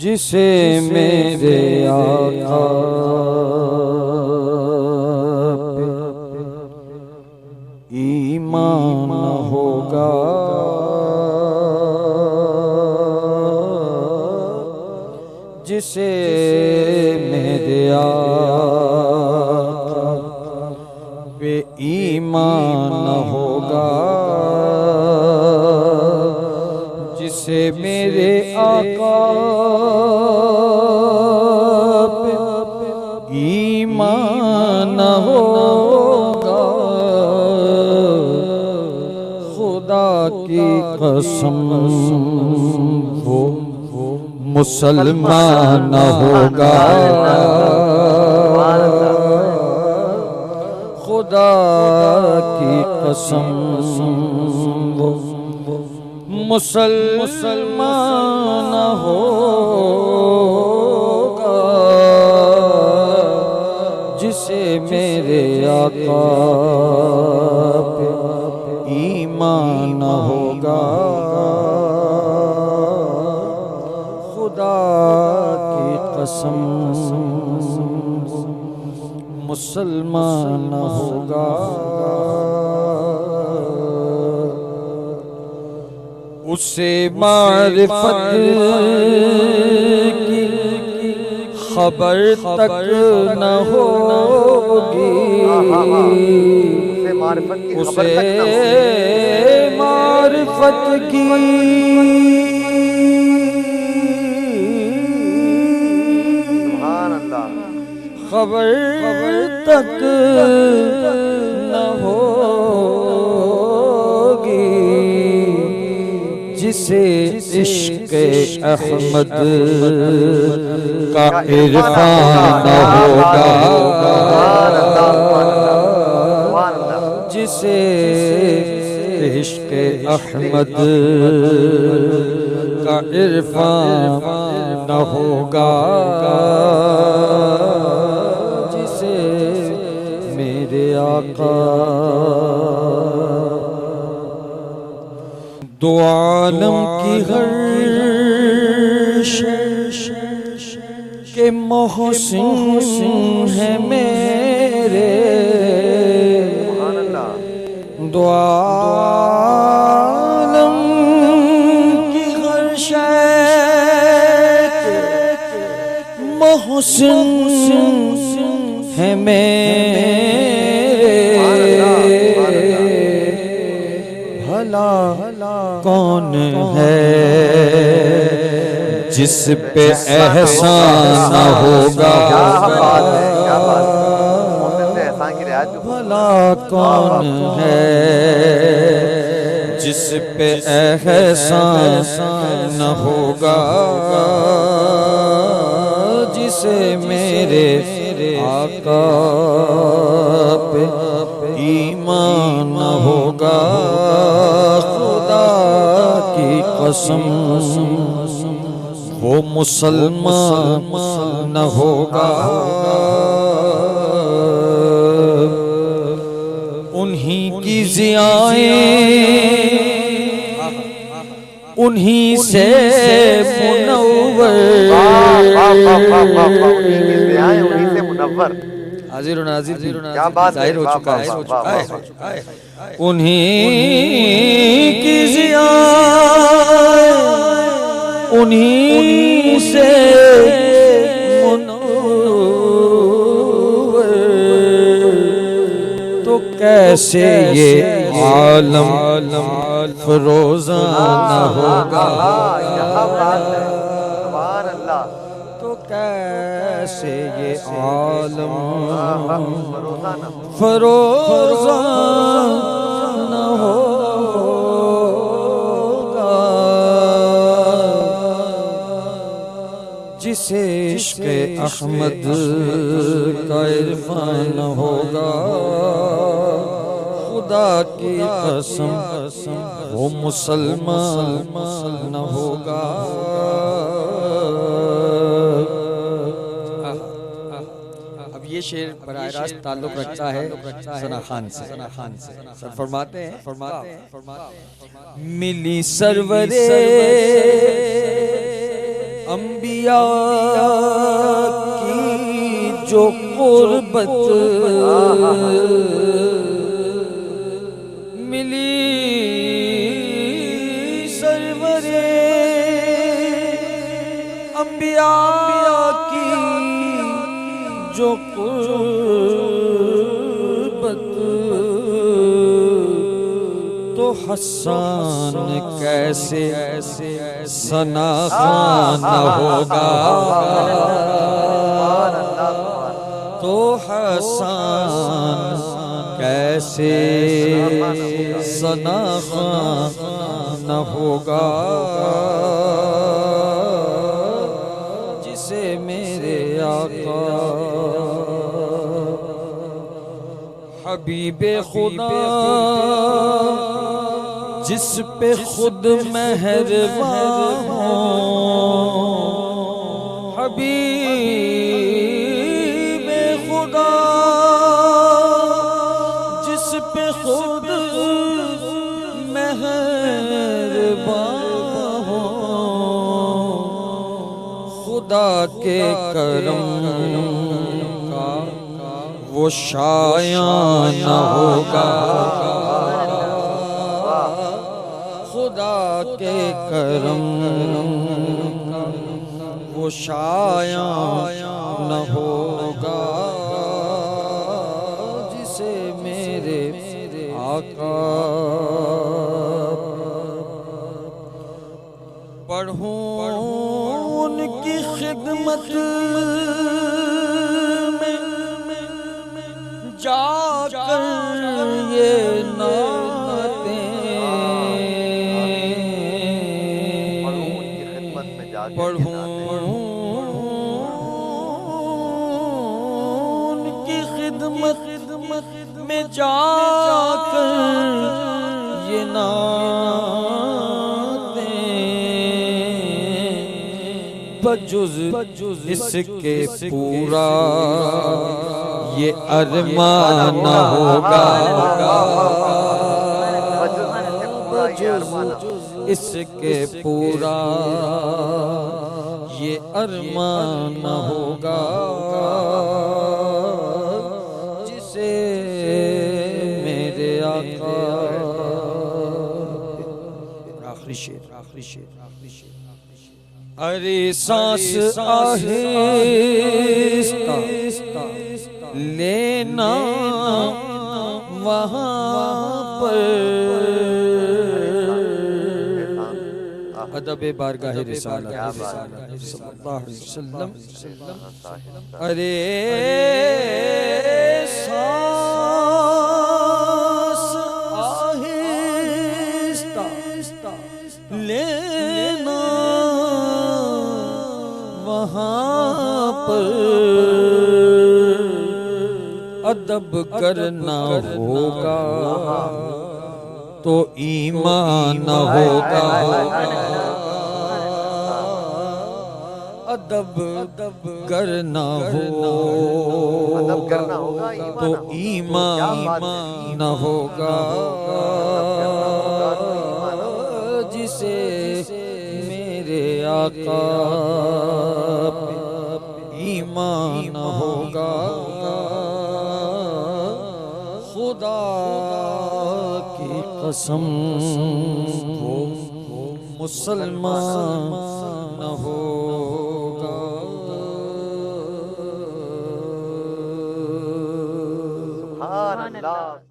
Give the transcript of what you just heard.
जिसे मेरे आका पे ईमान होगा, जिसे मेरे आका पे ईमान होगा, जिसे मेरे आका पे ईमान होगा, खुदा की कसम वो मुसलमान होगा, खुदा की कसम वो मुसलमान होगा, जिसे मेरे आका पे ईमान होगा, खुदा की कसम मुसलमान होगा। उसे मारिफत की खबर तक न होगी, उसे मारिफत की खबर तक न होगी, जिसे इश्क़ अहमद का इरफान होगा, जिसे इश्क़ अहमद का इरफान होगा, जिसे मेरे आका दो आलम की हर के मोहसिन है मेरे, दो आलम की हर के मोहसिन है मेरे, भला कौन है जिस पे एहसान होगा, भला कौन है जिस पे एहसान होगा, जिसे मेरे आका पे ईमान होगा, खुदा की कसम वो मुसलमान होगा। उन्हीं की ज़ियाएं उन्हीं से मुनव्वर हाजिर नाज़िर जाहिर हो चुका है, उन्हीं की ज़ियाएं उन्हीं से मुनव्वर, तो कैसे ये आलम फरोज़ाना होगा, तो कैसे ये आलम फरोज़ाना होगा, जिसे इश्क़ अहमद का इरफान होगा, खुदा की कसम वो मुसलमान होगा। अब ये शेर बराह रास्त ताल्लुक रखता है सना खान से। सर फरमाते हैं मिली सरवरे अंबिया की जो कुर्बत मिली सरवरे अंबिया की जो कुर्बत तो हसन कैसे सना खान होगा, तो हसन कैसे सना खान होगा, जिसे मेरे आका हबीबे खुदा जिस पे खुद मेहरबान हो, हबीबे खुदा जिस पे खुद मेहरबान हो, खुदा के करम का वो शाया न होगा, खुदा के करम का वो शाया न होगा, जिसे मेरे आका पढ़ूं उनकी खिदमत में जाकर ये पढ़ूं उनकी खिदमत में जाकर ये नाते बजुज़ इसके पूरा ये अरमान होगा, इसके पूरा ये अरमान होगा, जिसे मेरे आका आखिरी शेर अरे सांस आहिस्ता लेना वहाँ पर अदबे बारगाह रिसालत सल्लल्लाहु अलैहि वसल्लम। अरे सांस आहिस्ता लेना वहाँ पर अदब करना होगा तो ईमान होगा, अदब करना होगा तो ईमान होगा, जिसे मेरे आका ईमान होगा, खुदा की कसम वो मुसलमान न होगा। सुभान अल्लाह।